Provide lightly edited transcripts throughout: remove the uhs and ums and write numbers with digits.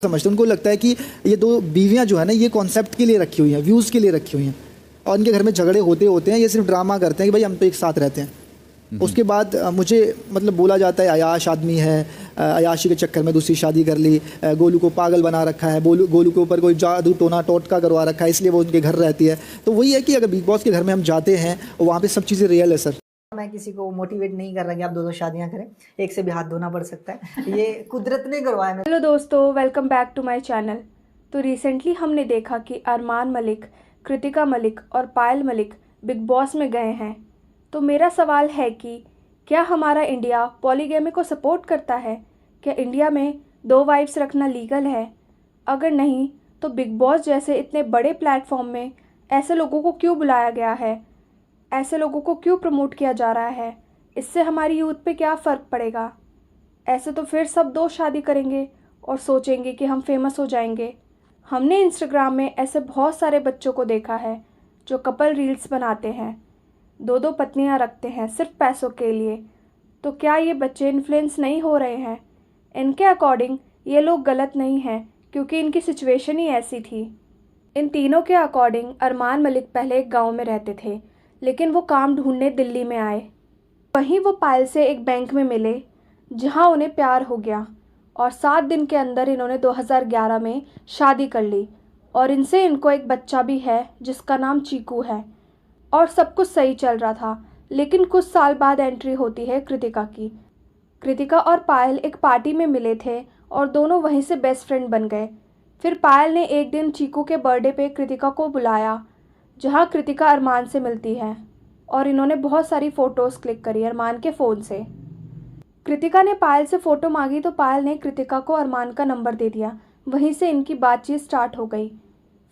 समझते हैं। उनको लगता है कि ये दो बीवियां जो है ना ये कॉन्सेप्ट के लिए रखी हुई हैं, व्यूज़ के लिए रखी हुई हैं, और इनके घर में झगड़े होते हैं। ये सिर्फ ड्रामा करते हैं कि भाई हम तो एक साथ रहते हैं। उसके बाद मुझे मतलब बोला जाता है अयाश आदमी है, अयाशी के चक्कर में दूसरी शादी कर ली, गोलू को पागल बना रखा है, गोलू के ऊपर कोई जादू टोना टोटका करवा रखा है, इसलिए वो उनके घर रहती है। तो वही है कि अगर बिग बॉस के घर में हम जाते हैं और वहाँ पे सब चीज़ें रियल है सर। मैं किसी को मोटिवेट नहीं कर रहा कि आप दो शादियां करें, एक से भी हाथ धोना पड़ सकता है, ये कुदरत ने करवाया। हेलो दोस्तों, welcome back to my channel. तो रिसेंटली हमने देखा कि अरमान मलिक, कृतिका मलिक और पायल मलिक बिग बॉस में गए हैं। तो मेरा सवाल है कि क्या हमारा इंडिया पॉलीगैमी को सपोर्ट करता है? क्या इंडिया में 2 वाइफ्स रखना लीगल है? अगर नहीं तो बिग बॉस जैसे इतने बड़े प्लेटफॉर्म में ऐसे लोगों को क्यों बुलाया गया है? ऐसे लोगों को क्यों प्रमोट किया जा रहा है? इससे हमारी यूथ पे क्या फ़र्क पड़ेगा? ऐसे तो फिर सब 2 शादी करेंगे और सोचेंगे कि हम फेमस हो जाएंगे। हमने इंस्टाग्राम में ऐसे बहुत सारे बच्चों को देखा है जो कपल रील्स बनाते हैं, 2-2 पत्नियां रखते हैं सिर्फ पैसों के लिए। तो क्या ये बच्चे इन्फ्लुएंस नहीं हो रहे हैं? इनके अकॉर्डिंग ये लोग गलत नहीं हैं क्योंकि इनकी सिचुएशन ही ऐसी थी। इन तीनों के अकॉर्डिंग अरमान मलिक पहले एक गाँव में रहते थे, लेकिन वो काम ढूंढने दिल्ली में आए। वहीं वो पायल से एक बैंक में मिले जहां उन्हें प्यार हो गया और 7 दिन के अंदर इन्होंने 2011 में शादी कर ली और इनसे इनको एक बच्चा भी है जिसका नाम चीकू है। और सब कुछ सही चल रहा था, लेकिन कुछ साल बाद एंट्री होती है कृतिका की। कृतिका और पायल एक पार्टी में मिले थे और दोनों वहीं से बेस्ट फ्रेंड बन गए। फिर पायल ने एक दिन चीकू के बर्थडे पे कृतिका को बुलाया, जहां कृतिका अरमान से मिलती है और इन्होंने बहुत सारी फ़ोटोज़ क्लिक करी अरमान के फ़ोन से। कृतिका ने पायल से फ़ोटो मांगी तो पायल ने कृतिका को अरमान का नंबर दे दिया। वहीं से इनकी बातचीत स्टार्ट हो गई।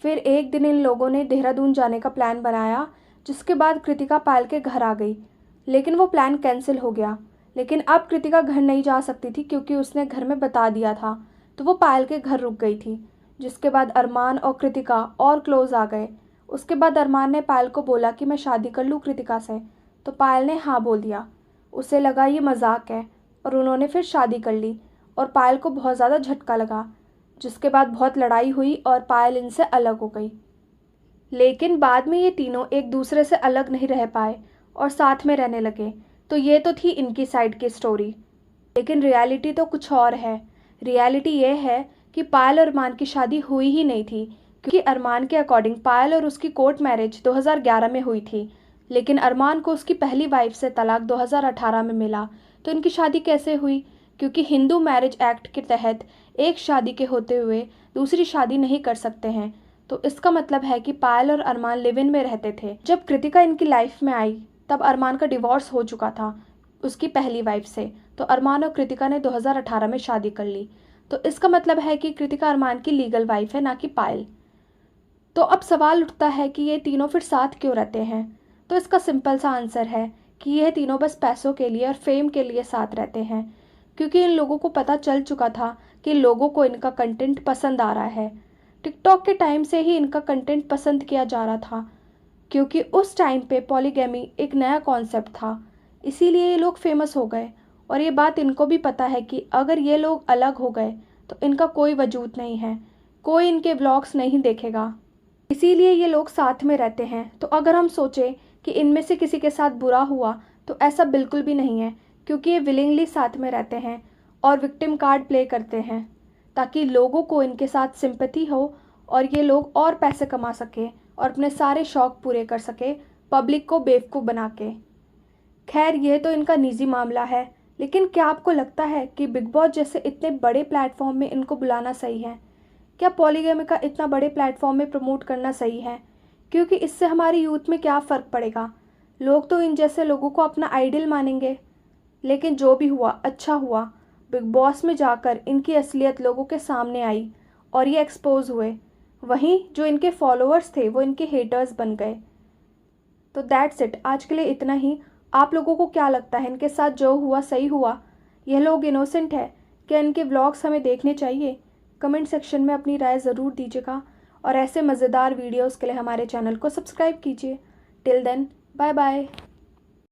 फिर एक दिन इन लोगों ने देहरादून जाने का प्लान बनाया, जिसके बाद कृतिका पायल के घर आ गई, लेकिन वो प्लान कैंसिल हो गया। लेकिन अब कृतिका घर नहीं जा सकती थी क्योंकि उसने घर में बता दिया था, तो वो पायल के घर रुक गई थी। जिसके बाद अरमान और कृतिका और क्लोज आ गए। उसके बाद अरमान ने पायल को बोला कि मैं शादी कर लूँ कृतिका से, तो पायल ने हाँ बोल दिया। उसे लगा ये मजाक है और उन्होंने फिर शादी कर ली और पायल को बहुत ज़्यादा झटका लगा, जिसके बाद बहुत लड़ाई हुई और पायल इनसे अलग हो गई। लेकिन बाद में ये तीनों एक दूसरे से अलग नहीं रह पाए और साथ में रहने लगे। तो ये तो थी इनकी साइड की स्टोरी, लेकिन रियलिटी तो कुछ और है। रियलिटी ये है कि पायल और अरमान की शादी हुई ही नहीं थी, क्योंकि अरमान के अकॉर्डिंग पायल और उसकी कोर्ट मैरिज 2011 में हुई थी, लेकिन अरमान को उसकी पहली वाइफ से तलाक 2018 में मिला। तो इनकी शादी कैसे हुई? क्योंकि हिंदू मैरिज एक्ट के तहत एक शादी के होते हुए दूसरी शादी नहीं कर सकते हैं। तो इसका मतलब है कि पायल और अरमान लिव इन में रहते थे। जब कृतिका इनकी लाइफ में आई तब अरमान का डिवोर्स हो चुका था उसकी पहली वाइफ से। तो अरमान और कृतिका ने 2018 में शादी कर ली। तो इसका मतलब है कि कृतिका अरमान की लीगल वाइफ है, ना कि पायल। तो अब सवाल उठता है कि ये तीनों फिर साथ क्यों रहते हैं? तो इसका सिंपल सा आंसर है कि ये तीनों बस पैसों के लिए और फेम के लिए साथ रहते हैं, क्योंकि इन लोगों को पता चल चुका था कि लोगों को इनका कंटेंट पसंद आ रहा है। टिकटॉक के टाइम से ही इनका कंटेंट पसंद किया जा रहा था, क्योंकि उस टाइम पे पॉलीगैमी एक नया कॉन्सेप्ट था, इसीलिए ये लोग फेमस हो गए। और ये बात इनको भी पता है कि अगर ये लोग अलग हो गए तो इनका कोई वजूद नहीं है, कोई इनके व्लॉग्स नहीं देखेगा, इसीलिए ये लोग साथ में रहते हैं। तो अगर हम सोचें कि इनमें से किसी के साथ बुरा हुआ, तो ऐसा बिल्कुल भी नहीं है, क्योंकि ये विलिंगली साथ में रहते हैं और विक्टिम कार्ड प्ले करते हैं, ताकि लोगों को इनके साथ सिंपैथी हो और ये लोग और पैसे कमा सके और अपने सारे शौक पूरे कर सके, पब्लिक को बेवकूफ़ बना के। खैर, यह तो इनका निजी मामला है, लेकिन क्या आपको लगता है कि बिग बॉस जैसे इतने बड़े प्लेटफॉर्म में इनको बुलाना सही है? क्या पॉलीगैमी का इतना बड़े प्लेटफॉर्म में प्रमोट करना सही है? क्योंकि इससे हमारी यूथ में क्या फ़र्क पड़ेगा? लोग तो इन जैसे लोगों को अपना आइडल मानेंगे। लेकिन जो भी हुआ अच्छा हुआ। बिग बॉस में जाकर इनकी असलियत लोगों के सामने आई और ये एक्सपोज हुए। वहीं जो इनके फॉलोअर्स थे वो इनके हेटर्स बन गए। तो दैट्स इट, आज के लिए इतना ही। आप लोगों को क्या लगता है, इनके साथ जो हुआ सही हुआ? यह लोग इनोसेंट है? क्या इनके व्लॉग्स हमें देखने चाहिए? कमेंट सेक्शन में अपनी राय ज़रूर दीजिएगा और ऐसे मज़ेदार वीडियोस के लिए हमारे चैनल को सब्सक्राइब कीजिए। Till then, bye bye.